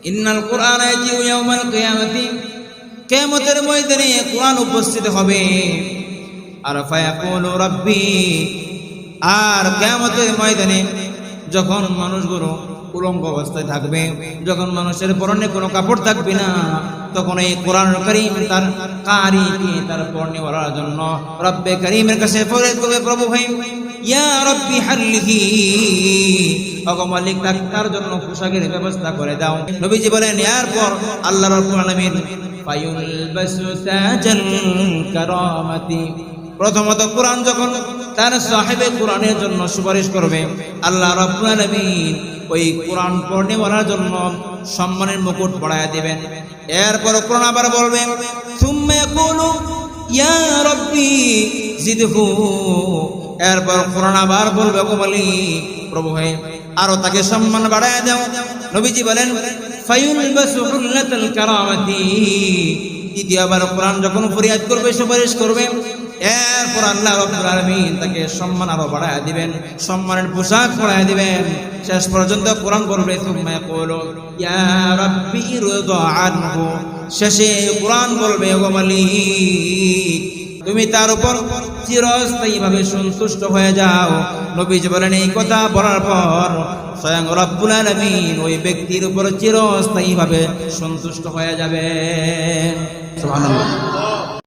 ইন্নাল কুরআন ইয়াজিউ ইয়াউমাল কিয়ামাতি, কিয়ামতের ময়দানে কুরআন উপস্থিত হবে। আর ফায়াকুলু রাব্বি, আর কিয়ামতের ময়দানে যখন মানুষগুলো উলঙ্গ অবস্থায় থাকবে, যখন মানুষের পরনে কোনো কাপড় থাকবে না, তখন এই কোরআনুল কারীম তার কারিকে তার পরনে পড়ার জন্য রব্বে কারীমের কাছে ফরিয়াদ করবে, প্রভু ভাই ইয়া রব্বি হাল্লিহি, ওগো মালিক তার জন্য পোশাকের ব্যবস্থা করে দাও। নবীজি বলেন এরপর আল্লাহ রাব্বুল আলামিন ফায়ুলবাসু তাজাল কারামাতি, প্রথমত কোরআন যখন তার সাহেবে কোরআনের জন্য সুপারিশ করবে, আল্লাহ রাব্বুল আলামিন ওই কোরআন পড়নে বলার জন্য সম্মানের মুকুট পরায়া দিবেন। এরপর কোরআন আবার বলবে সুম্মা ইয়াকুলু ইয়া রাব্বি জিদহু, এরপর কোরআন আবার বলবে ওগো মালিক প্রভু হে আরো তাকে সম্মান বাড়ায়া দাও। নবীজি বলেন ফায়ুলবাসু হুল্লাতাল কারামাতি, দ্বিতীয়বার কোরআন যখন ফরিয়াদ করবে সুপারিশ করবে, এরপর আল্লাহ রাব্বুল আলামিন তাকে সম্মান আরো বাড়ায়া দিবেন, সম্মানের পোশাক পরায়া দিবেন। শেষ পর্যন্ত কোরআন বলবে সুম্মা ইয়াকুলু ইয়া রাব্বি ইরদা আনহু, শেষে কোরআন বলবে ওগো মালিক তুমি তার উপর চিরস্থায়ীভাবে সন্তুষ্ট হয়ে যাও। নবীজি বলেন এই কথা বলার পর স্বয়ং রব্বুল আলামিন ওই ব্যক্তির উপর চিরস্থায়ীভাবে সন্তুষ্ট হয়ে যাবে। সুবহানাল্লাহ।